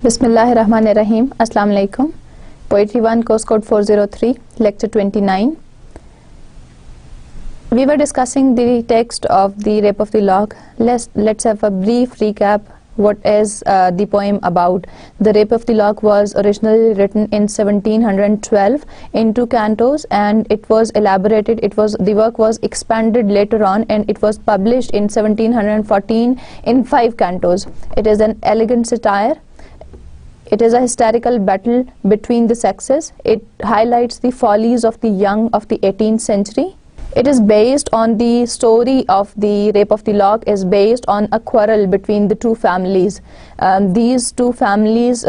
Bismillahirrahmanirrahim. Assalamu alaikum. Poetry 1, course code 403, lecture 29. We were discussing the text of The Rape of the Lock. Let's have a brief recap. What is the poem about? The Rape of the Lock was originally written in 1712 in 2 cantos, and it was elaborated. The work was expanded later on, and it was published in 1714 in 5 cantos. It is an elegant satire. It is a hysterical battle between the sexes. It highlights the follies of the young of the 18th century. It is based on the story of the Rape of the Lock is based on a quarrel between the 2 families. These 2 families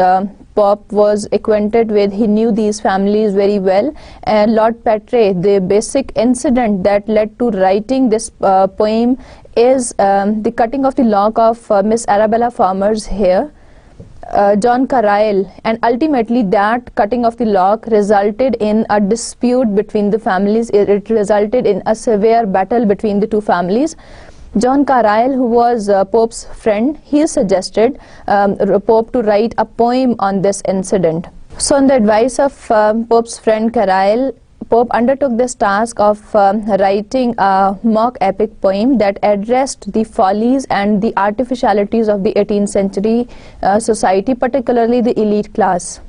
Pope was acquainted with. He knew these families very well. And Lord Petre, the basic incident that led to writing this poem is the cutting of the lock of Miss Arabella Farmer's hair. John Carlyle, and ultimately that cutting of the lock resulted in a dispute between the families. It resulted in a severe battle between the 2 families. John Carlyle, who was Pope's friend, he suggested Pope to write a poem on this incident. So on the advice of Pope's friend Carlyle, Pope undertook this task of writing a mock epic poem that addressed the follies and the artificialities of the 18th century society, particularly the elite class.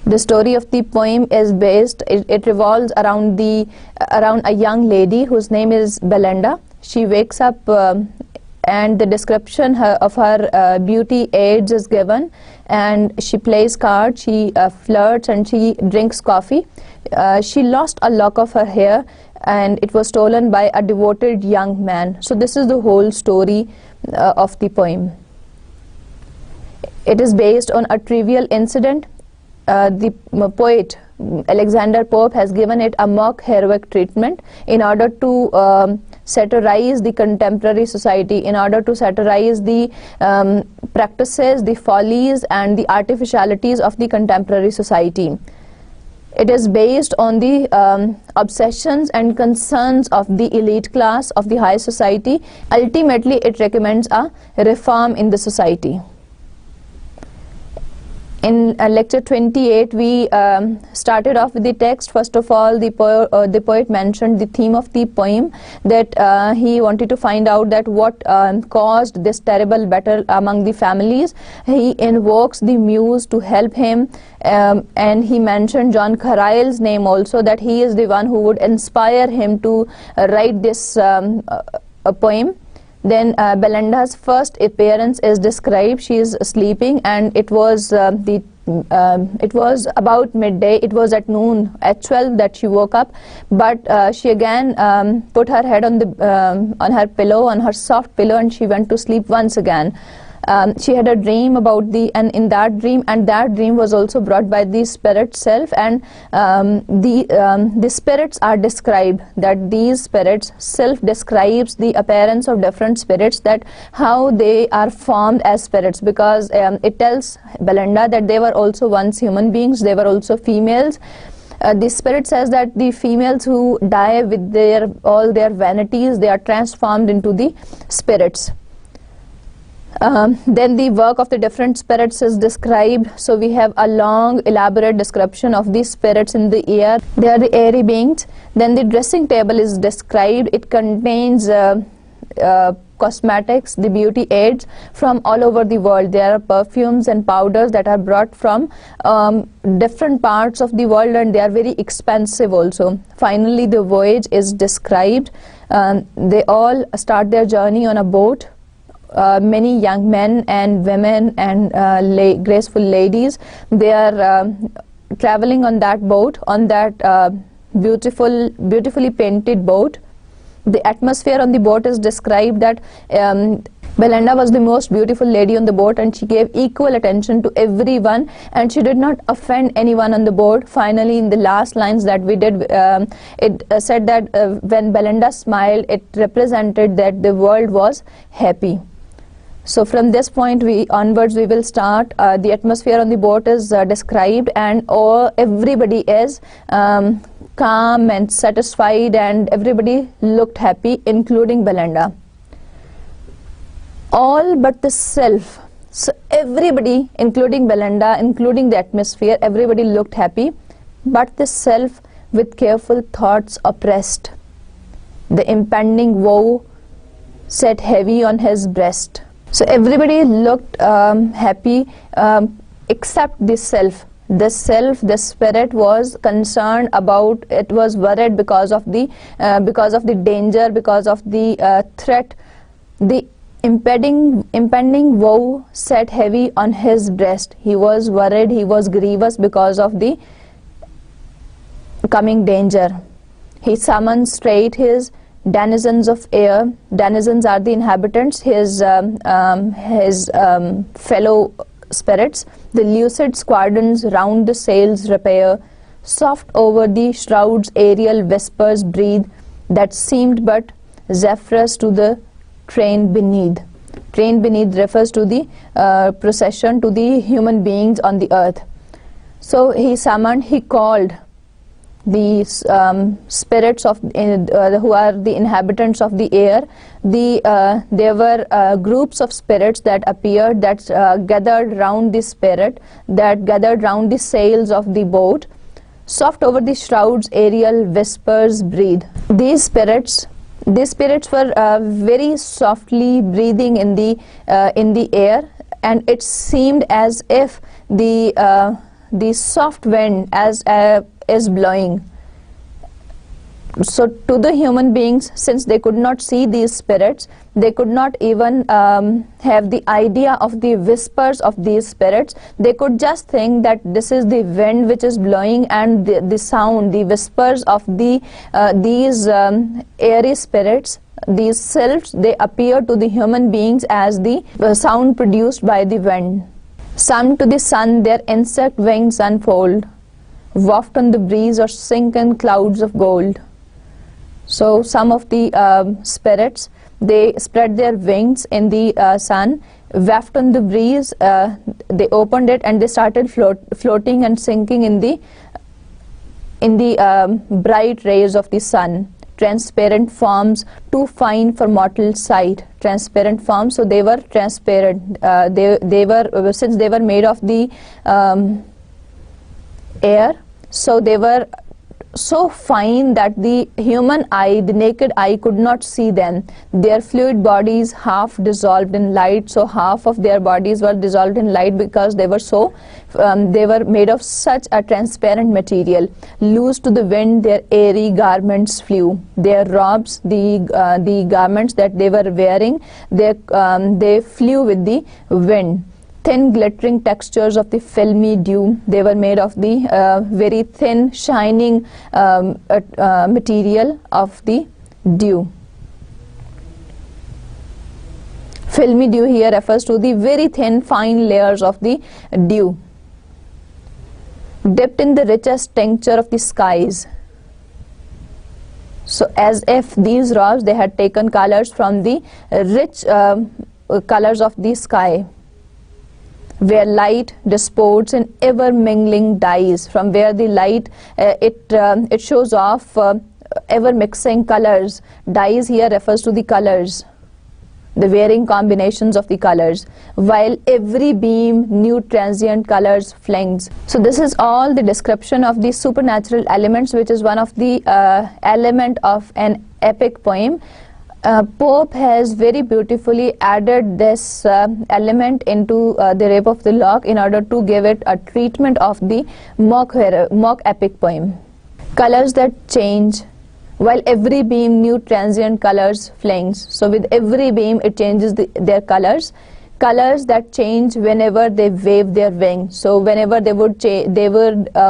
The story of the poem is based, it revolves around a young lady whose name is Belinda. She wakes up and the description of her beauty aids is given, and she plays cards, she flirts, and she drinks coffee. She lost a lock of her hair, and it was stolen by a devoted young man. So this is the whole story of the poem. It is based on a trivial incident. The poet Alexander Pope has given it a mock heroic treatment in order to satirize the contemporary society, in order to satirize the practices, the follies, and the artificialities of the contemporary society. It is based on the obsessions and concerns of the elite class of the high society. Ultimately, it recommends a reform in the society. In lecture 28, we started off with the text. First of all, the poet mentioned the theme of the poem, that he wanted to find out that what caused this terrible battle among the families. He invokes the muse to help him, and he mentioned John Carlyle's name also, that he is the one who would inspire him to write this poem. Then Belinda's first appearance is described. She is sleeping, and it was about midday. It was at noon, at 12, that she woke up. But she again put her head on her pillow, on her soft pillow, and she went to sleep once again. She had a dream about that dream was also brought by the spirit self, and the spirits are described, that these spirits self describes the appearance of different spirits, that how they are formed as spirits, because it tells Belinda that they were also once human beings, they were also females. The spirit says that the females who die with all their vanities, they are transformed into the spirits. Then the work of the different spirits is described. So we have a long elaborate description of these spirits in the air. They are the airy beings. Then the dressing table is described. It contains cosmetics, the beauty aids from all over the world. There are perfumes and powders that are brought from different parts of the world, and they are very expensive also. Finally, the voyage is described. They all start their journey on a boat. Many young men and women and graceful ladies, they are traveling on that boat, on that beautifully painted boat. The atmosphere on the boat is described, that Belinda was the most beautiful lady on the boat, and she gave equal attention to everyone, and she did not offend anyone on the boat. Finally, in the last lines that we did, it said that when Belinda smiled, it represented that the world was happy. So from this point onwards we will start. The atmosphere on the boat is described, and everybody is calm and satisfied, and everybody looked happy, including Belinda. All but the self So everybody, including Belinda, including the atmosphere, everybody looked happy, but the self with careful thoughts oppressed. The impending woe sat heavy on his breast. So everybody looked happy except the self. The self, the spirit, was concerned about, it was worried because of the danger, because of the threat. The impending woe sat heavy on his breast. He was worried, he was grievous because of the coming danger. He summoned straight his denizens of air. Denizens are the inhabitants, his fellow spirits. The lucid squadrons round the sails repair. Soft over the shrouds aerial whispers breathe, that seemed but zephyrs to the train beneath. Train beneath refers to the procession, to the human beings on the earth. So he summoned, he called the spirits of who are the inhabitants of the air. There were groups of spirits that appeared, that gathered round the spirit, that gathered round the sails of the boat. Soft over the shrouds aerial whispers breathe. These spirits were very softly breathing in the air, and it seemed as if the soft wind is blowing. So to the human beings, since they could not see these spirits, they could not even have the idea of the whispers of these spirits. They could just think that this is the wind which is blowing, and the sound, the whispers of these airy spirits, these selves, they appear to the human beings as the sound produced by the wind. Some to the sun their insect wings unfold, waft on the breeze or sink in clouds of gold. So some of the spirits, they spread their wings in the sun, waft on the breeze, they opened it and they started floating and sinking in the bright rays of the sun. Transparent forms too fine for mortal sight. Transparent forms, so they were transparent. They were, since they were made of the air, so they were so fine that the human eye, the naked eye, could not see them. Their fluid bodies half dissolved in light, so half of their bodies were dissolved in light because they were so they were made of such a transparent material. Loose to the wind their airy garments flew. Their robes, the garments that they were wearing, they flew with the wind. Thin glittering textures of the filmy dew, they were made of the very thin shining material of the dew. Filmy dew here refers to the very thin fine layers of the dew, dipped in the richest tincture of the skies. So as if these robes, they had taken colors from the rich colors of the sky, where light disports in ever mingling dyes, from where the light it shows off ever mixing colors. Dyes here refers to the colors, the varying combinations of the colors, while every beam new transient colors flings. So this is all the description of the supernatural elements, which is one of the element of an epic poem. Pope has very beautifully added this element into the Rape of the Lock in order to give it a treatment of the mock epic poem. Colors that change, while every beam new transient colors flings. So with every beam it changes their colors. Colors that change whenever they wave their wing. So whenever they would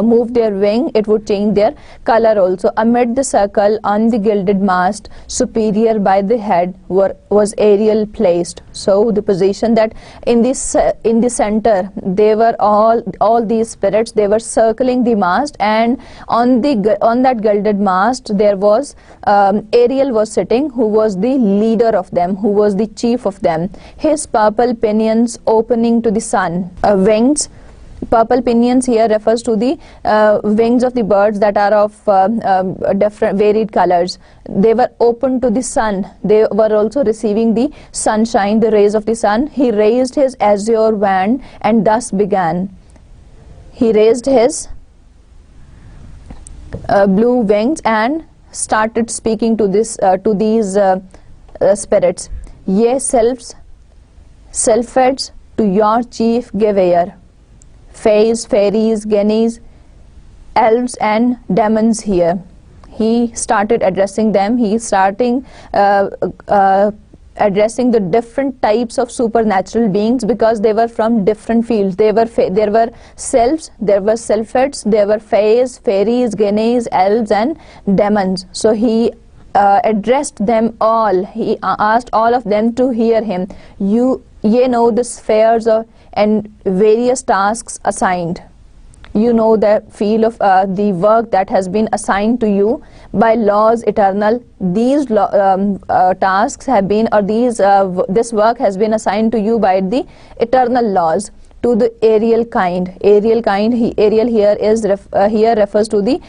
move their wing, it would change their color also. Amid the circle on the gilded mast, superior by the head, was Ariel placed. So the position that in the center, they were all these spirits, they were circling the mast, and on that gilded mast there was Ariel was sitting, who was the leader of them, who was the chief of them. His purple pinions opening to the sun, wings Purple pinions here refers to the wings of the birds that are of different varied colors. They were open to the sun. They were also receiving the sunshine, the rays of the sun. He raised his azure wand and thus began. He raised his blue wings and started speaking to these spirits. Ye selfeds to your chief give ear. Fays, fairies, genies, elves and demons here. He started addressing them. He starting addressing the different types of supernatural beings, because they were from different fields. There were selves, there were selfeds, there were fays, fairies, genies, elves and demons. So he addressed them all. He asked all of them to hear him. Ye know the spheres and various tasks assigned. You know the field of the work that has been assigned to you by laws eternal. These tasks have been, or this work has been assigned to you by the eternal laws. To the aerial kind. Aerial here refers to the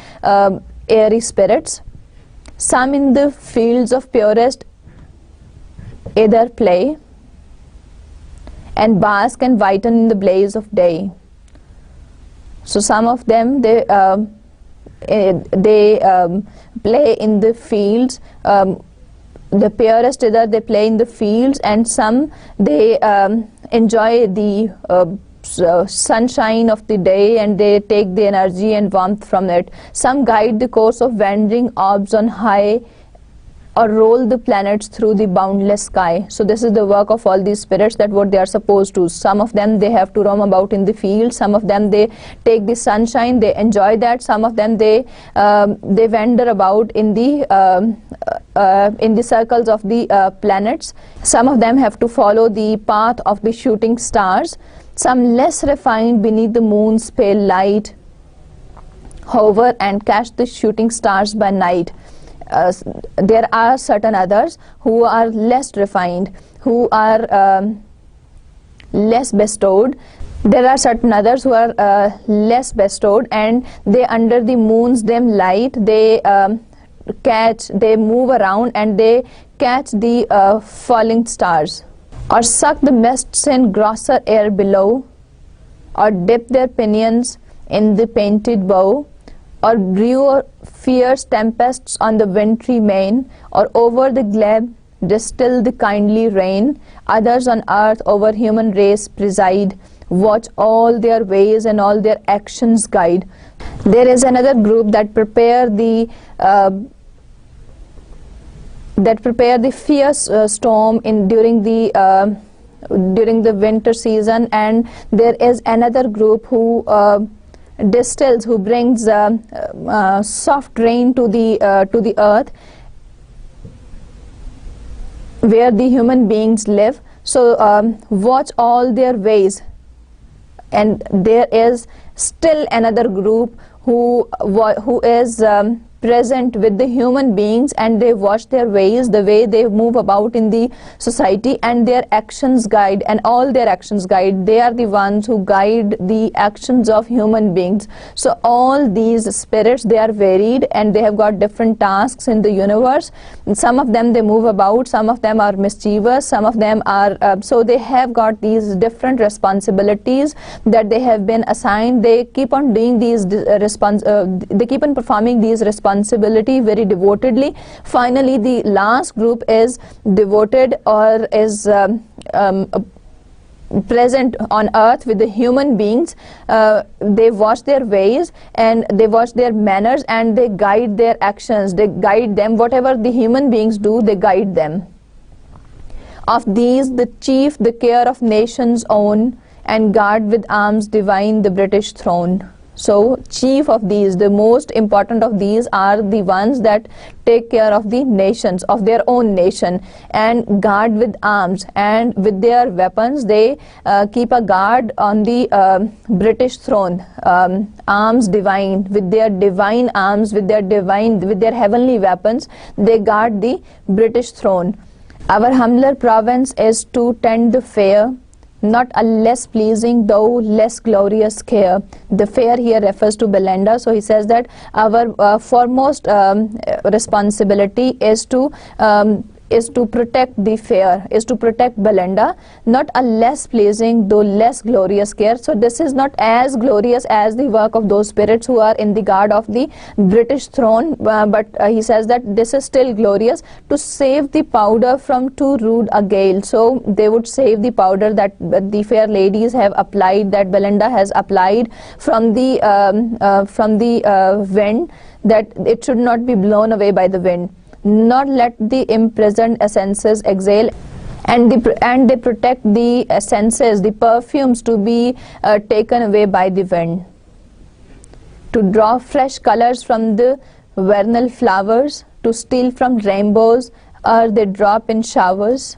airy spirits. Some in the fields of purest ether play, and bask and whiten in the blaze of day. So some of them they play in the fields. The purest ether they play in the fields, and some they enjoy the sunshine of the day, and they take the energy and warmth from it. Some guide the course of wandering orbs on high, or roll the planets through the boundless sky. So this is the work of all these spirits, that what they are supposed to. Some of them they have to roam about in the field. Some of them they take the sunshine, they enjoy that. Some of them they wander about in the circles of the planets. Some of them have to follow the path of the shooting stars. Some less refined beneath the moon's pale light hover and catch the shooting stars by night. There are certain others who are less refined, who are less bestowed. There are certain others who are less bestowed, and they under the moon's dim light they move around and they catch the falling stars, or suck the mists in grosser air below, or dip their pinions in the painted bow, or brew fierce tempests on the wintry main, or over the glebe distill the kindly rain. Others on earth over human race preside, watch all their ways and all their actions guide. There is another group that prepare the fierce storm during the winter season, and there is another group who distills, who brings soft rain to the earth where the human beings live. So watch all their ways. And there is still another group who is present with the human beings, and they watch their ways, the way they move about in the society, and their actions guide, and all their actions guide. They are the ones who guide the actions of human beings. So all these spirits, they are varied, and they have got different tasks in the universe. And some of them they move about, some of them are mischievous, some of them are so they have got these different responsibilities that they have been assigned. They keep on doing these they keep on performing these responsibility very devotedly. Finally, the last group is devoted, or is present on earth with the human beings. They watch their ways and they watch their manners, and they guide their actions. They guide them. Whatever the human beings do, they guide them. Of these, the chief the care of nations own, and guard with arms divine the British throne. So chief of these, the most important of these, are the ones that take care of the nations, of their own nation, and guard with arms, and with their weapons they keep a guard on the British throne. Arms divine, with their divine arms, with their heavenly weapons, they guard the British throne. Our humbler province is to tend the fair, not a less pleasing though less glorious care. The fair here refers to Belinda. So he says that our foremost responsibility is to protect the fair, is to protect Belinda, not a less pleasing though less glorious care. So this is not as glorious as the work of those spirits who are in the guard of the British throne, but he says that this is still glorious, to save the powder from too rude a gale. So they would save the powder that the fair ladies have applied, that Belinda has applied from the wind, that it should not be blown away by the wind, not let the imprisoned essences exhale, and they protect the essences, the perfumes, to be taken away by the wind, to draw fresh colors from the vernal flowers, to steal from rainbows or they drop in showers,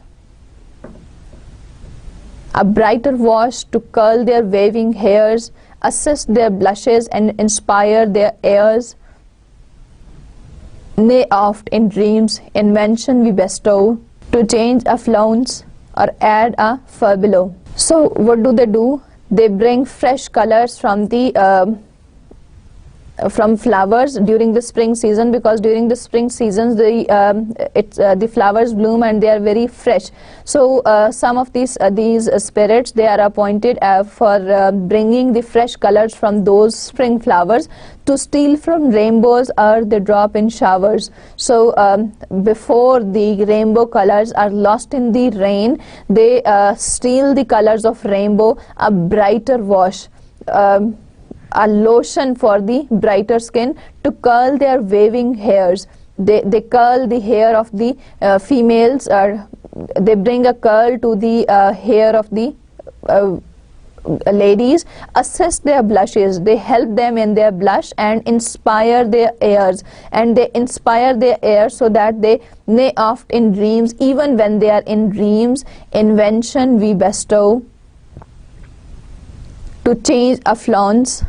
a brighter wash to curl their waving hairs, assist their blushes and inspire their airs. Nay, oft in dreams invention we bestow, to change a flounce or add a furbelow. So what do? They bring fresh colors from the from flowers during the spring season, because during the spring seasons the flowers bloom and they are very fresh. So some of these spirits, they are appointed for bringing the fresh colors from those spring flowers, to steal from rainbows or they drop in showers. So before the rainbow colors are lost in the rain, they steal the colors of rainbow, a brighter wash, a lotion for the brighter skin, to curl their waving hairs. They curl the hair of the females, or they bring a curl to the hair of the ladies, assist their blushes, they help them in their blush, and inspire their airs, and they inspire their airs so that they may oft in dreams, even when they are in dreams, invention we bestow, to change a flounce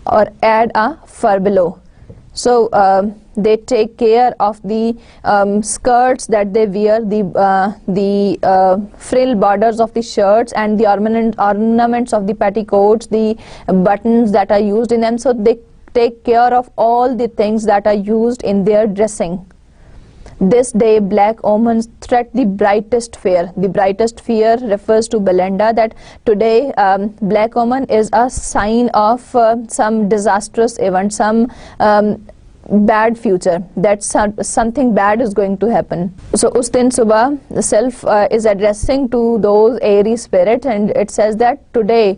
or add a furbelow. So they take care of the skirts that they wear, the frill borders of the shirts, and the ornaments of the petticoats, the buttons that are used in them. So they take care of all the things that are used in their dressing. This day black omens threat the brightest fair. The brightest fair refers to Belinda, that today black omen is a sign of some disastrous event, some bad future, that something bad is going to happen. So us din subah, the self is addressing to those airy spirits, and it says that today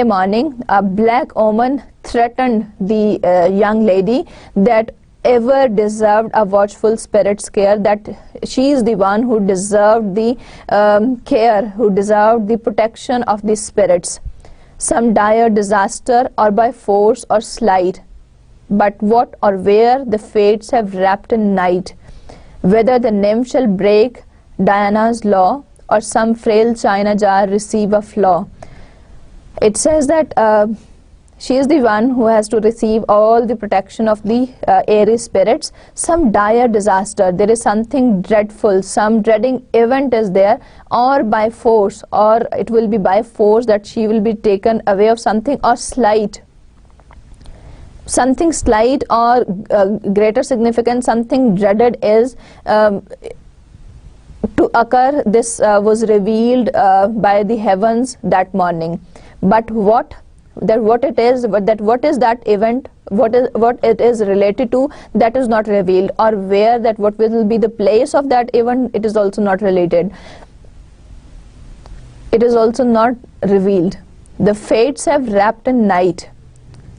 morning a black omen threatened the young lady that ever deserved a watchful spirit's care, that she is the one who deserved the care, who deserved the protection of the spirits. Some dire disaster, or by force or sleight, but what or where the fates have wrapped in night, whether the nymph shall break Diana's law, or some frail china jar receive a flaw. It says that she is the one who has to receive all the protection of the airy spirits. Some dire disaster, there is something dreadful, some dreading event is there, or by force, or it will be by force that she will be taken away of something, or slight. Something slight or greater significance, something dreaded is to occur. This was revealed by the heavens that morning. But what it is, what is that event, what it is related to, that is not revealed, or where that what will be the place of that event, it is also not related. It is also not revealed. The fates have wrapped in night.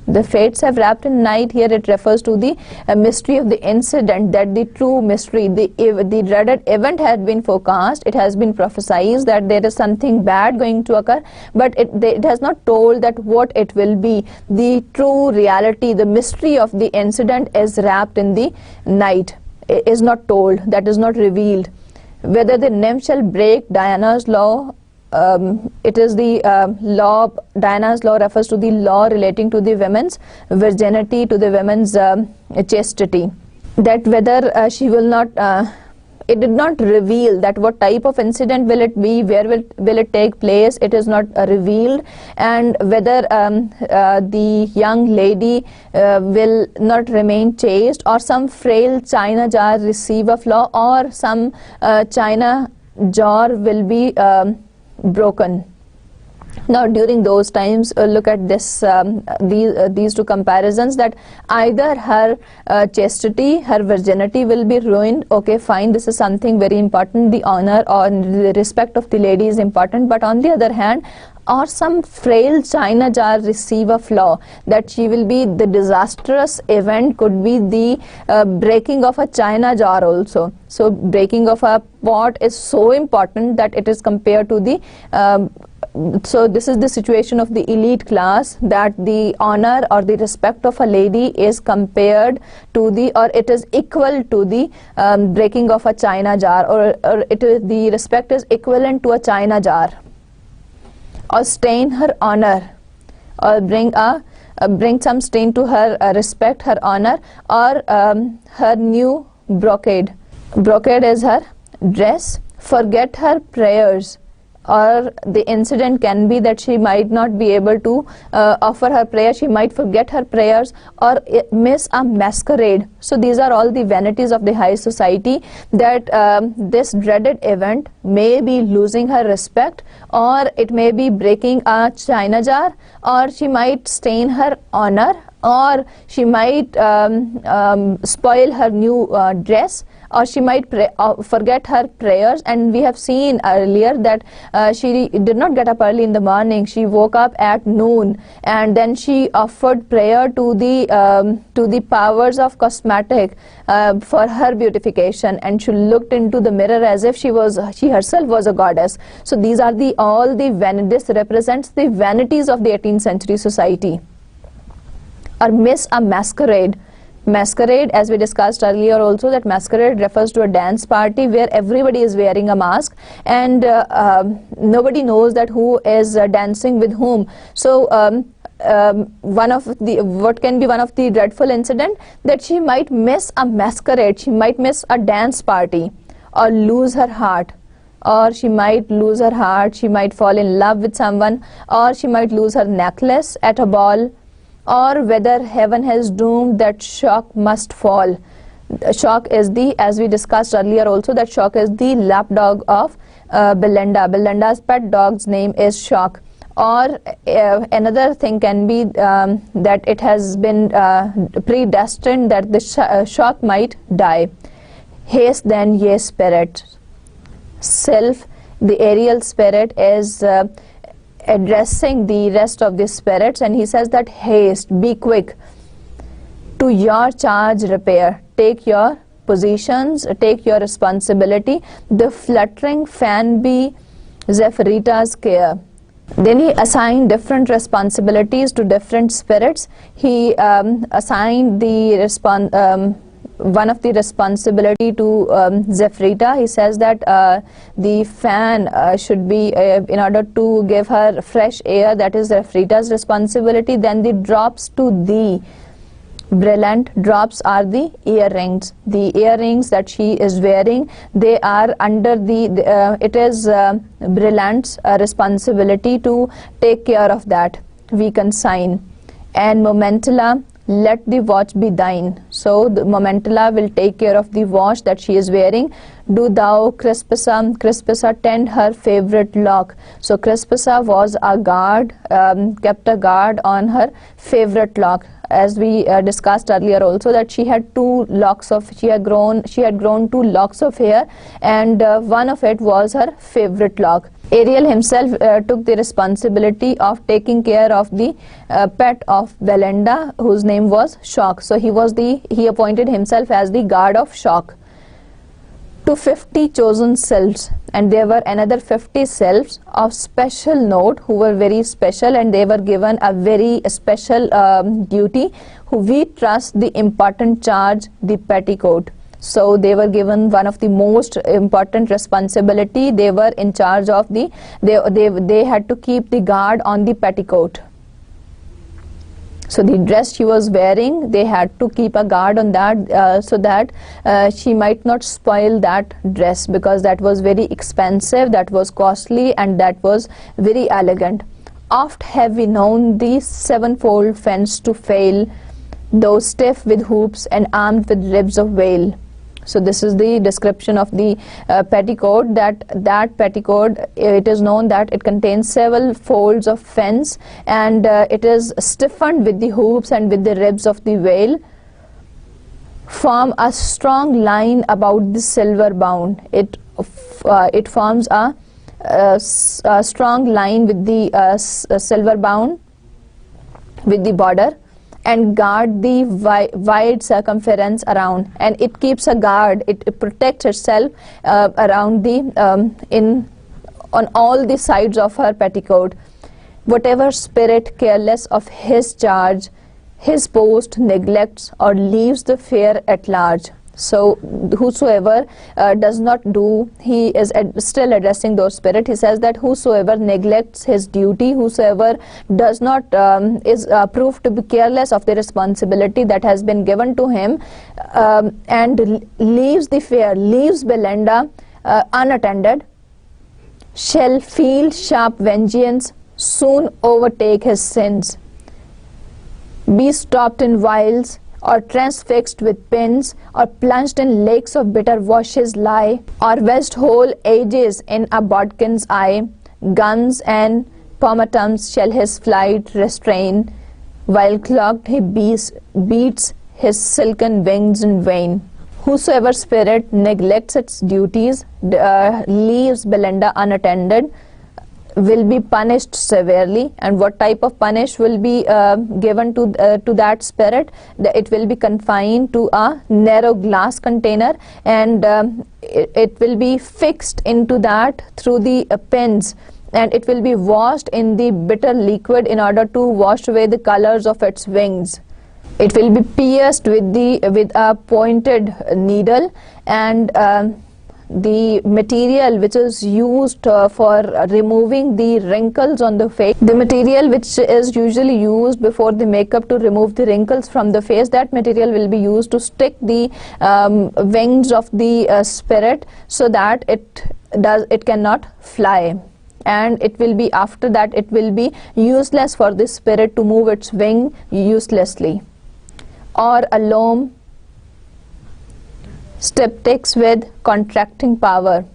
The fates have wrapped in night. Here it refers to the mystery of the incident, that the true mystery, the dreaded event had been forecast. It has been prophesied that there is something bad going to occur, but it has not told that what it will be. The true reality, the mystery of the incident is wrapped in the night. It is not told, that is not revealed. Whether the nymph shall break Diana's law, it is the law. Diana's law refers to the law relating to the women's virginity, to the women's chastity, that whether she will not it did not reveal that what type of incident will it be, where will it take place. It is not revealed, and whether the young lady will not remain chaste, or some frail china jar receive a flaw, or some china jar will be broken. Now during those times, look at this, these two comparisons, that either her chastity, her virginity will be ruined. Okay, fine, this is something very important, the honor or the respect of the lady is important, but on the other hand, or some frail china jar receive a flaw, that she will be, the disastrous event could be the breaking of a china jar also. So breaking of a pot is so important that it is compared to the so this is the situation of the elite class, that the honor or the respect of a lady is compared to the, or it is equal to the breaking of a china jar, or it is, the respect is equivalent to a china jar. Or stain her honor, or bring some stain to her respect, her honor, or her new brocade. Brocade is her dress. Forget her prayers, or the incident can be that she might not be able to offer her prayer, she might forget her prayers, or miss a masquerade. So these are all the vanities of the high society, that this dreaded event may be losing her respect, or it may be breaking a china jar, or she might stain her honor, or she might spoil her new dress, or she might forget her prayers. And we have seen earlier that she did not get up early in the morning, she woke up at noon, and then she offered prayer to the powers of cosmetic for her beautification, and she looked into the mirror as if she herself was a goddess. So these are this represents the vanities of the 18th century society. Or miss a masquerade. Masquerade, as we discussed earlier also, that masquerade refers to a dance party where everybody is wearing a mask, and nobody knows that who is dancing with whom. So what can be one of the dreadful incident, that she might miss a masquerade, she might miss a dance party, or lose her heart. Or she might lose her heart, she might fall in love with someone, or she might lose her necklace at a ball, or whether heaven has doomed that Shock must fall. Shock is the, as we discussed earlier also, that Shock is the lapdog of Belinda. Belinda's pet dog's name is Shock. Or another thing can be that it has been predestined that the Shock might die. Haste then, ye spirits. Self, the Ariel spirit, is addressing the rest of the spirits, and he says that haste, be quick, to your charge repair, take your positions, take your responsibility. The fluttering fan be Zephyrita's care. Then he assigned different responsibilities to different spirits. He assigned the one of the responsibility to Zephyrita. He says that the fan should be in order to give her fresh air, that is Zephyrita's responsibility. Then the drops to the brilliant. Drops are the earrings. The earrings that she is wearing, they are under the it is Brilliant's responsibility to take care of that. We consign. And Momentilla, let the watch be thine. So the Momentilla will take care of the watch that she is wearing. Do thou, Crispissa, tend her favorite lock. So Crispissa was a guard, kept a guard on her favorite lock. As we discussed earlier also, that she had she had grown 2 locks of hair, and one of it was her favorite lock. Ariel himself took the responsibility of taking care of the pet of Belinda, whose name was Shock. So he appointed himself as the guard of Shock. To 50 chosen sylphs, and there were another 50 sylphs of special note who were very special, and they were given a very special duty, who we trust the important charge, the petticoat. So they were given one of the most important responsibility. They were in charge of they had to keep the guard on the petticoat. So the dress she was wearing, they had to keep a guard on that so that she might not spoil that dress, because that was very expensive, that was costly, and that was very elegant. Oft have we known the sevenfold fence to fail, though stiff with hoops and armed with ribs of whale. So this is the description of the petticoat. That petticoat, it is known that it contains several folds of fence, and it is stiffened with the hoops and with the ribs of the whale, form a strong line about the silver bound. It forms a strong line with the silver bound with the border, and guard the wide circumference around, and it keeps a guard, it protects itself around the on all the sides of her petticoat. Whatever spirit careless of his charge, his post neglects or leaves the fair at large. So whosoever does not do, he is still addressing those spirit. He says that whosoever neglects his duty, whosoever does not is proved to be careless of the responsibility that has been given to him, and leaves the fair, leaves Belinda unattended, shall feel sharp vengeance soon overtake his sins, be stopped in wiles, or transfixed with pins, or plunged in lakes of bitter washes lie, or wedged whole ages in a bodkin's eye. Guns and pomatums shall his flight restrain, while clogged he beats his silken wings in vain. Whosoever spirit neglects its duties, leaves Belinda unattended, will be punished severely. And what type of punish will be given to that spirit? It will be confined to a narrow glass container, and it will be fixed into that through the pins, and it will be washed in the bitter liquid in order to wash away the colors of its wings. It will be pierced with a pointed needle, and the material which is used for removing the wrinkles on the face, the material which is usually used before the makeup to remove the wrinkles from the face, that material will be used to stick the wings of the spirit, so that it cannot fly. And it will be, after that, it will be useless for the spirit to move its wing uselessly. Or a loam styptics with contracting power,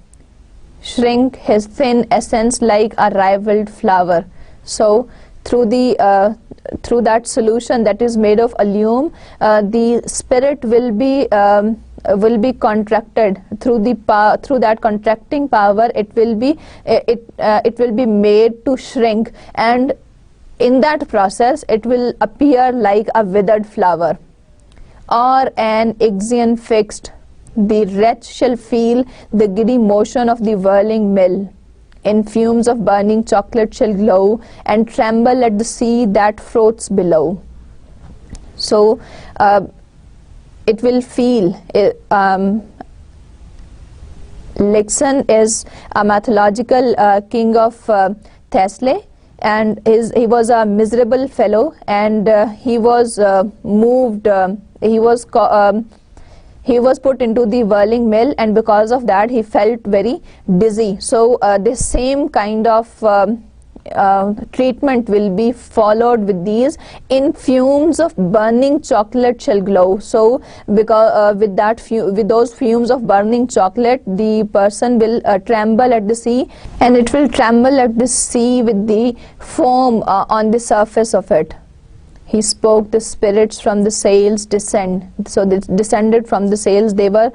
shrink his thin essence like a rivaled flower. So through that solution that is made of alum, the spirit will be contracted through that contracting power. It will be made to shrink, and in that process it will appear like a withered flower. Or an Ixion fixed, the wretch shall feel the giddy motion of the whirling mill, in fumes of burning chocolate shall glow, and tremble at the sea that froths below. So it will feel, Ixion is a mythological king of Thessaly, and he was a miserable fellow, and he was moved, he was put into the whirling mill, and because of that he felt very dizzy. So this same kind of treatment will be followed with these. In fumes of burning chocolate shall glow. So because with those fumes of burning chocolate, the person will tremble at the sea, and it will tremble at the sea with the foam on the surface of it. He spoke, the spirits from the sails descend. So they descended from the sails. They were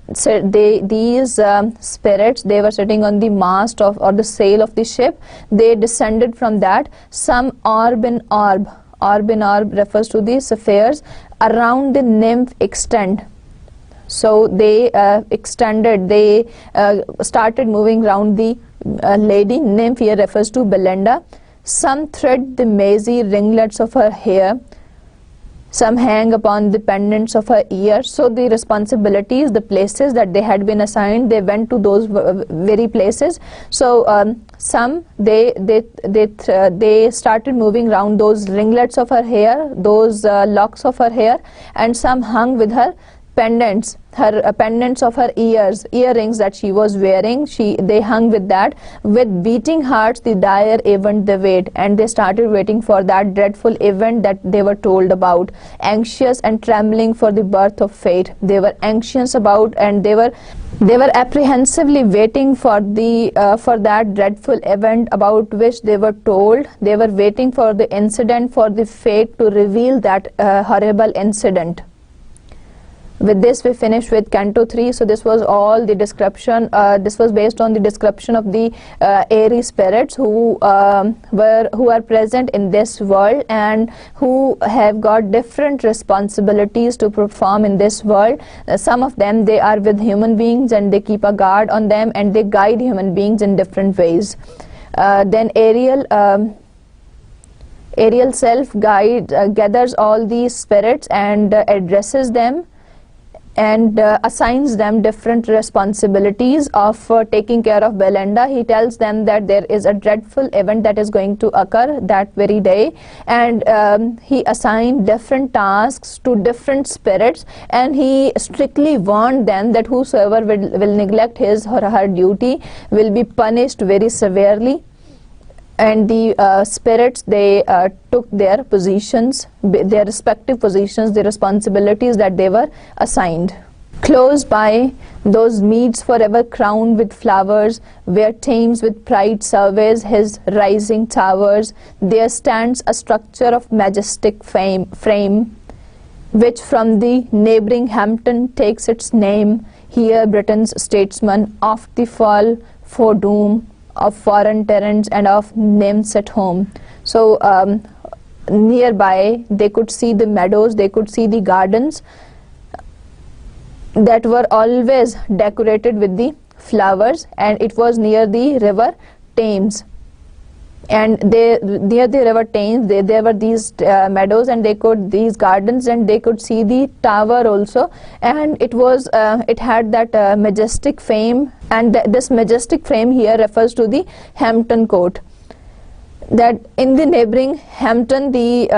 these spirits, they were sitting on the mast or the sail of the ship. They descended from that. Some orb in orb. Orb in orb refers to the spheres around the nymph extend. So they extended. They started moving around the lady. Nymph here refers to Belinda. Some thread the mazy ringlets of her hair, Some hang upon the pendants of her ears. So the responsibilities, the places that they had been assigned, they went to those very places. So some they started moving around those ringlets of her hair, those locks of her hair, and some hung with her pendants, pendants of her earrings that she was wearing. They hung with that. With beating hearts, the dire event they wait, and they started waiting for that dreadful event that they were told about. Anxious and trembling for the birth of fate, they were anxious about, and they were apprehensively waiting for that dreadful event about which they were told. They were waiting for the incident, for the fate to reveal that horrible incident. With this, we finished with Canto 3. So this was all the description. This was based on the description of the airy spirits who are present in this world and who have got different responsibilities to perform in this world. Some of them, they are with human beings and they keep a guard on them and they guide human beings in different ways. Then Ariel self gathers all these spirits and addresses them and assigns them different responsibilities of taking care of Belinda. He tells them that there is a dreadful event that is going to occur that very day, and he assigned different tasks to different spirits, and he strictly warned them that whosoever will neglect his or her duty will be punished very severely. And the spirits, they took their positions, their respective positions, the responsibilities that they were assigned. Close by those meads forever crowned with flowers, where Thames with pride surveys his rising towers, there stands a structure of majestic frame, which from the neighbouring Hampton takes its name. Here Britain's statesmen oft the fall foredoom of foreign terrans and of nymphs at home. So nearby they could see the meadows, they could see the gardens that were always decorated with the flowers, and it was near the river Thames. And near the river Thames, there were these meadows, and these gardens, and they could see the tower also. And it had that majestic frame, and this majestic frame here refers to the Hampton Court. That in the neighbouring Hampton, the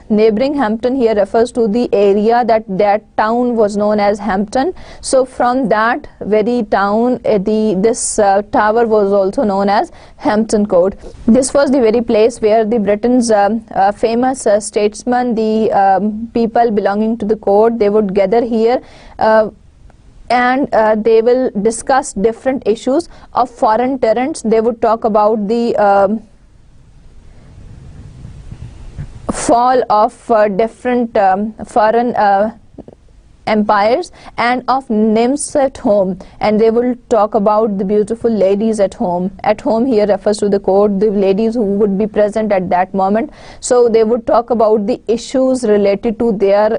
neighbouring Hampton here refers to the area that town was known as Hampton. So from that very town, this tower was also known as Hampton Court. This was the very place where the Britain's famous statesmen, the people belonging to the court, they would gather here. And they will discuss different issues of foreign terrans. They would talk about the fall of different foreign empires and of nymphs at home, and they will talk about the beautiful ladies at home. At home here refers to the court, the ladies who would be present at that moment. So they would talk about the issues related to their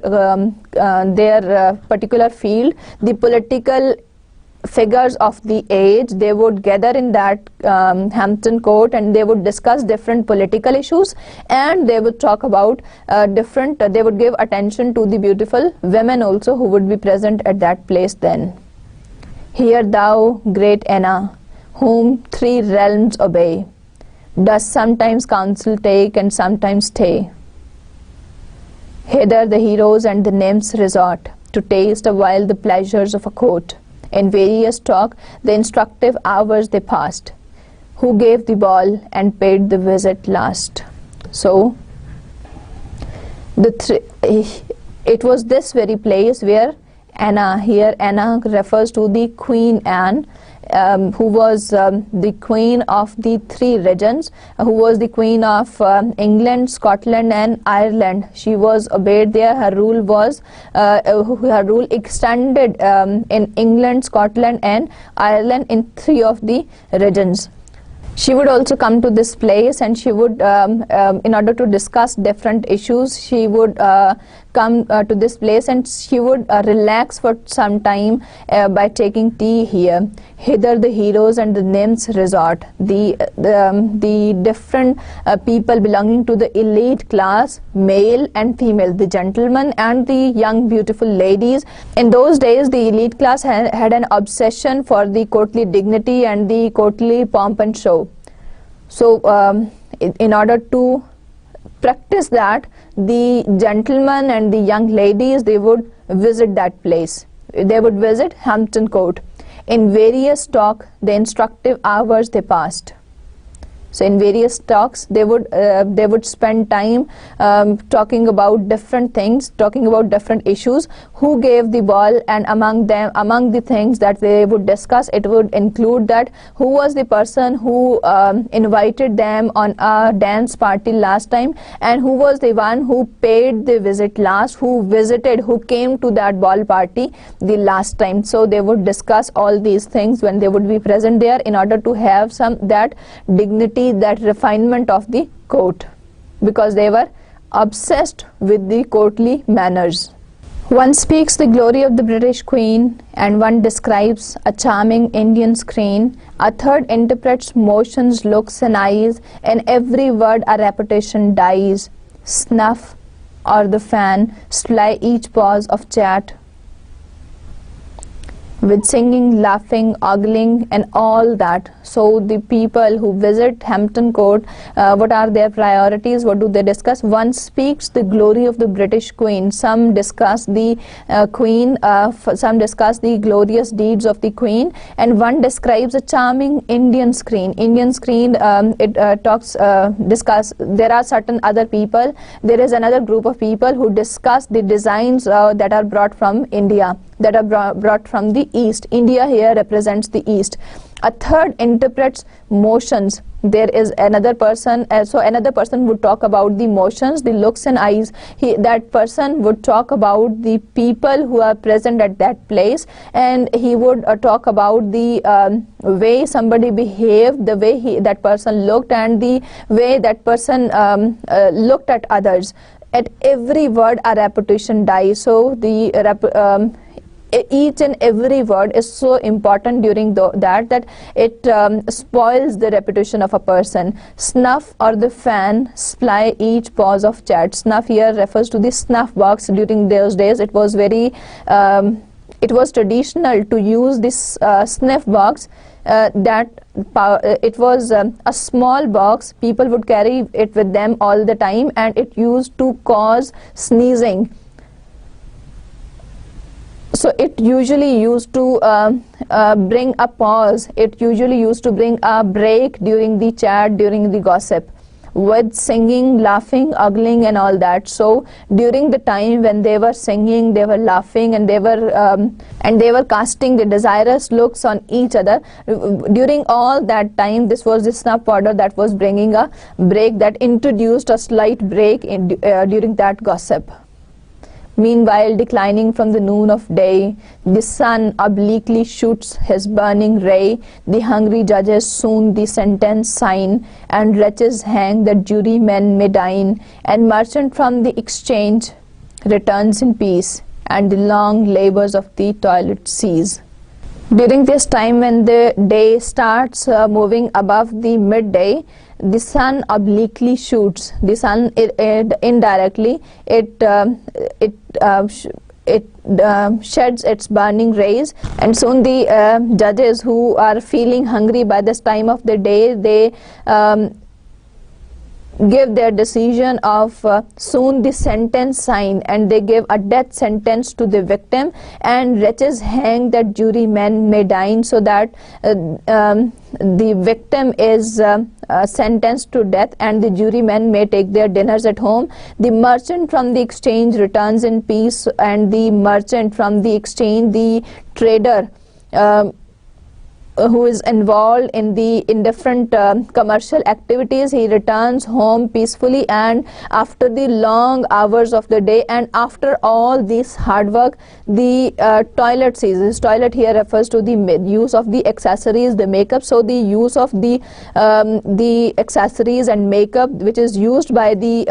particular field, the political figures of the age. They would gather in that Hampton Court, and they would discuss different political issues, and they would talk about they would give attention to the beautiful women also who would be present at that place then. Hear thou, great Anna, whom three realms obey, dost sometimes counsel take and sometimes stay. Hither the heroes and the nymphs resort, to taste awhile the pleasures of a court. In various talk the instructive hours they passed, who gave the ball and paid the visit last. So it was this very place where Anna, here Anna refers to the Queen Anne, who was the queen of the three regions, who was the queen of England, Scotland and Ireland. She was obeyed there. Her rule extended in England, Scotland and Ireland, in three of the regions. She would also come to this place, and she would in order to discuss different issues, she would come to this place, and she would relax for some time by taking tea here. Hither the heroes and the nymphs resort. The different people belonging to the elite class, male and female, the gentlemen and the young beautiful ladies. In those days, the elite class had an obsession for the courtly dignity and the courtly pomp and show. So in order to practice that, the gentlemen and the young ladies, they would visit that place. They would visit Hampton Court. In various talk, the instructive hours they passed. So in various talks, they would spend time talking about different things, talking about different issues, who gave the ball, and among the things that they would discuss, it would include that who was the person who invited them on a dance party last time, and who was the one who paid the visit last, who came to that ball party the last time. So they would discuss all these things when they would be present there, in order to have that dignity, that refinement of the court, because they were obsessed with the courtly manners. One speaks the glory of the British Queen, and one describes a charming Indian screen. A third interprets motions, looks and eyes, and every word a repetition dies. Snuff or the fan supply each pause of chat, with singing, laughing, ogling and all that. So the people who visit Hampton Court, what are their priorities? What do they discuss? One speaks the glory of the British Queen. Some discuss the Queen, some discuss the glorious deeds of the Queen, and one describes a charming Indian screen. Indian screen, discuss, there are certain other people, there is another group of people who discuss the designs that are brought from India, that are brought from the East. India here represents the East. A third interprets motions. There is another person, so another person would talk about the motions, the looks and eyes. That person would talk about the people who are present at that place, and he would talk about the way somebody behaved, the way that person looked, and the way that person looked at others. At every word a repetition dies. So the each and every word is so important during that it spoils the reputation of a person. Snuff or the fan supply each pause of chat. Snuff here refers to the snuff box. During those days, it was very it was traditional to use this snuff box. It was a small box. People would carry it with them all the time, and it used to cause sneezing. So it usually used to bring a pause. It usually used to bring a break during the chat, during the gossip, with singing, laughing, ogling and all that. So during the time when they were singing, they were laughing, and they were casting the desirous looks on each other. During all that time, this was the snuff powder that was bringing a break, that introduced a slight break during that gossip. Meanwhile, declining from the noon of day, the sun obliquely shoots his burning ray. The hungry judges soon the sentence sign, and wretches hang that jurymen may dine. And merchant from the exchange returns in peace, and the long labors of the toilet cease. During this time, when the day starts moving above the midday, the sun obliquely shoots. The sun indirectly sheds its burning rays, and soon the judges who are feeling hungry by this time of the day, they give their decision of soon the sentence sign, and they give a death sentence to the victim, and wretches hang that jurymen may dine, so that the victim is sentenced to death and the jurymen may take their dinners at home. The merchant from the exchange returns in peace, and the merchant from the exchange, the trader who is involved in different commercial activities, he returns home peacefully, and after the long hours of the day, and after all this hard work, the toilet ceases. Toilet here refers to the use of the accessories, the makeup. So the use of the accessories and makeup which is used by the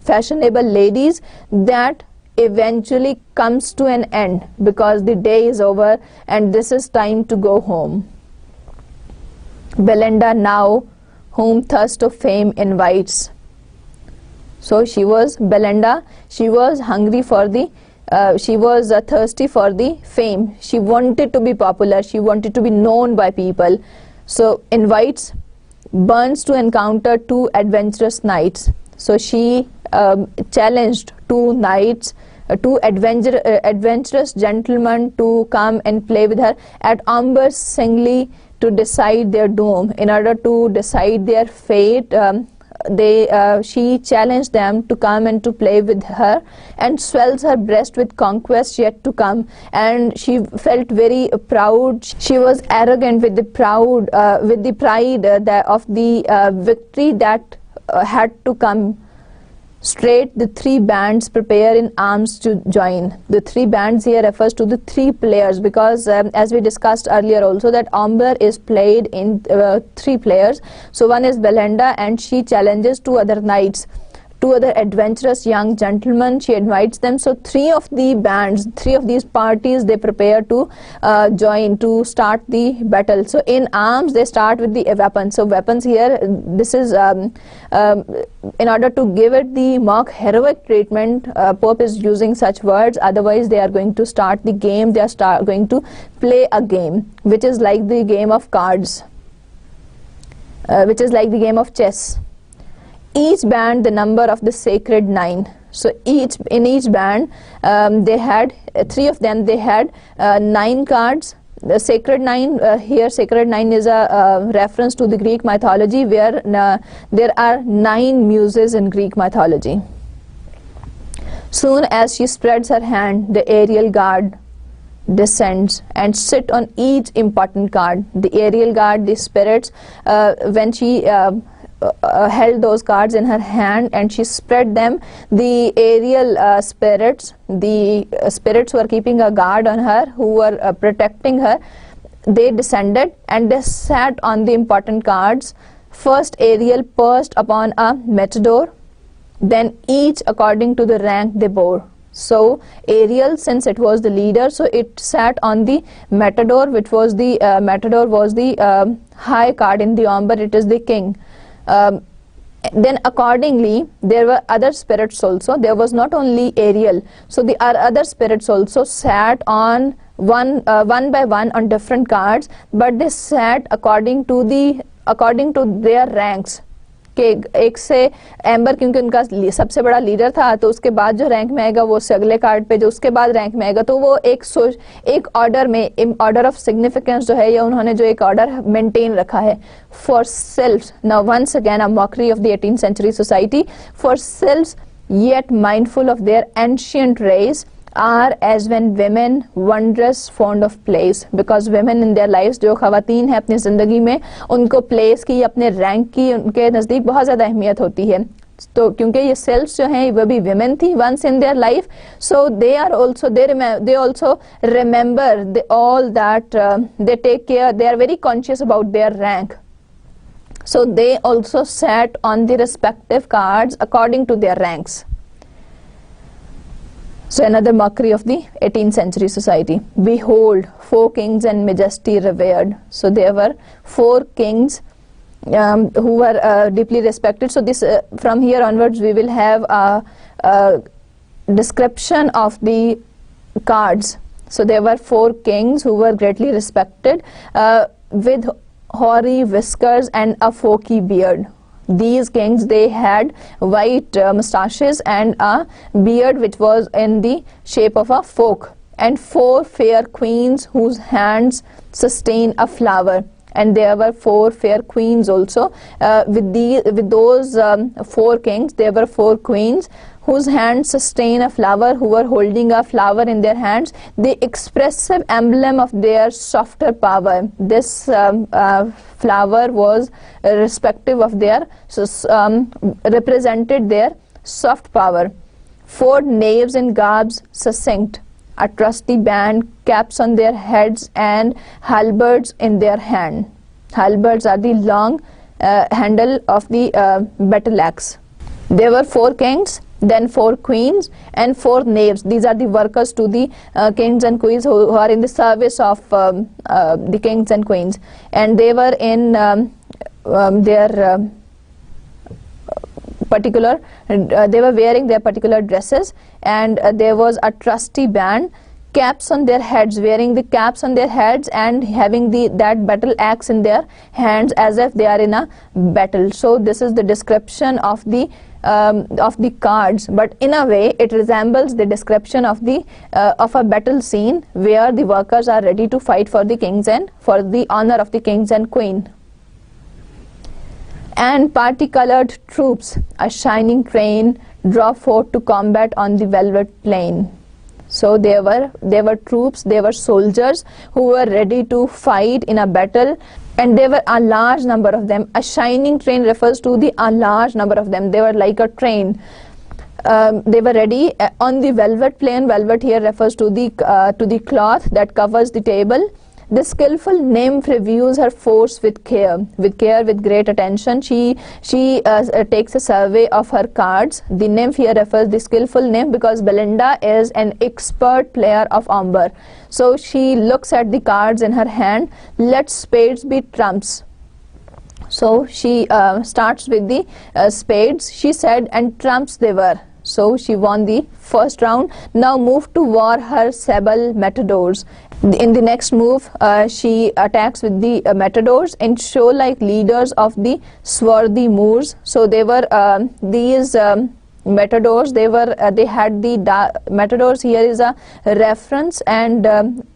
fashionable ladies, that eventually comes to an end because the day is over and this is time to go home. Belinda now, whom thirst of fame invites. So Belinda, she was hungry for the, she was thirsty for the fame. She wanted to be popular, she wanted to be known by people. So invites Burns to encounter two adventurous knights. So she challenged two knights, two adventurous gentlemen to come and play with her at Amber's singly to decide their doom. In order to decide their fate, she challenged them to come and to play with her, and swells her breast with conquest yet to come. And she felt very proud. She was arrogant with the pride of the victory that had to come. Straight the three bands prepare in arms to join. The three bands here refers to the three players, because as we discussed earlier also, that Amber is played in three players. So one is Belinda, and she challenges two other knights, two other adventurous young gentlemen. She invites them. So three of the bands, three of these parties, they prepare to join to start the battle. So in arms they start with the weapons. So weapons here, this is in order to give it the mock heroic treatment, Pope is using such words. Otherwise they are going to start the game. They are going to play a game which is like the game of cards, which is like the game of chess. Each band the number of the sacred nine. So in each band they had three of them, they had 9 cards. The sacred nine, here sacred nine is a reference to the Greek mythology, where there are 9 muses in Greek mythology. Soon as she spreads her hand, the aerial guard descends and sit on each important card. The aerial guard, the spirits, when she held those cards in her hand and she spread them, the aerial spirits, the spirits who were keeping a guard on her, who were protecting her, they descended and they sat on the important cards. First Ariel perched upon a matador, then each according to the rank they bore. So Ariel, since it was the leader, so it sat on the matador, which was the matador was the high card in the Amber, it is the king. Then accordingly there were other spirits also. There was not only Ariel, so the other spirits also sat on one by one on different cards, but they sat according to their ranks. कि एक से amber, क्योंकि उनका सबसे बड़ा leader था, तो उसके बाद जो रैंक में आएगा वो उससे अगले कार्ड पे, जो उसके बाद रैंक में आएगा, तो वो एक ऑर्डर में, ऑर्डर ऑफ सिग्निफिकेंस जो है, या उन्होंने जो एक ऑर्डर मेंटेन रखा है for self. Now once again a mockery of the 18th century society. For self yet mindful of their ancient race are as when women wondrous fond of place, because women in their lives, जो ख़वातीन हैं अपनी ज़िंदगी में, उनको place की, अपने rank की, उनके नज़दीक बहुत ज़्यादा अहमियत होती है. तो क्योंकि ये सेल्स जो हैं वो भी women थी once in their life, so they are also they also remember all that they take care, they are very conscious about their rank. So they also sat on the respective cards according to their ranks. So another mockery of the 18th century society. Behold, 4 kings and majesty revered. So there were 4 kings who were deeply respected. So this from here onwards we will have a description of the cards. So there were 4 kings who were greatly respected with hoary whiskers and a forky beard. These kings, they had white moustaches and a beard which was in the shape of a fork, and 4 fair queens whose hands sustain a flower. And there were 4 fair queens also. With those 4 kings, there were 4 queens whose hands sustain a flower, who were holding a flower in their hands, the expressive emblem of their softer power. This flower was respective of their, represented their soft power. 4 knaves in garbs succinct, a trusty band, caps on their heads and halberds in their hand. Halberds are the long handle of the battle axe. There were 4 kings, then 4 queens, and 4 knaves. These are the workers to the kings and queens who are in the service of the kings and queens, and they were in their particular, they were wearing their particular dresses, and there was a trusty band, caps on their heads, wearing the caps on their heads and having that battle axe in their hands as if they are in a battle. So this is the description of the cards, but in a way it resembles the description of a battle scene where the workers are ready to fight for the kings and for the honor of the kings and queen. And party-colored troops, a shining train, draw forth to combat on the velvet plain. So there were troops, there were soldiers who were ready to fight in a battle, and there were a large number of them. A shining train refers to a large number of them. They were like a train. They were ready on the velvet plain. Velvet here refers to the cloth that covers the table. The skillful nymph reviews her force with care, with great attention. She takes a survey of her cards. The nymph here refers the skillful nymph because Belinda is an expert player of umber. So she looks at the cards in her hand. Let spades be trumps. So she starts with the spades, she said, and trumps they were. So she won the first round. Now move to war her sable matadors. In the next move, she attacks with the matadors and show like leaders of the swarthy Moors. So they were these matadors. They had the matadors. Here is a reference, and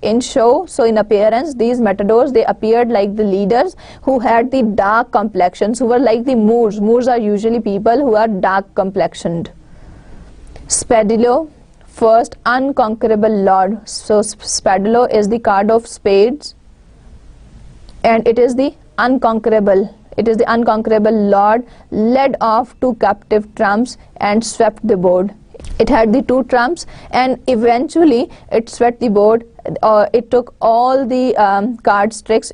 in show, so in appearance, these matadors, they appeared like the leaders who had the dark complexions, who were like the Moors. Moors are usually people who are dark complexioned. Spadillo, first unconquerable lord. So Spadillo is the card of spades, and it is the unconquerable. It is the unconquerable lord, led off 2 captive trumps and swept the board. It had the 2 trumps, and eventually it swept the board. It took all the card tricks.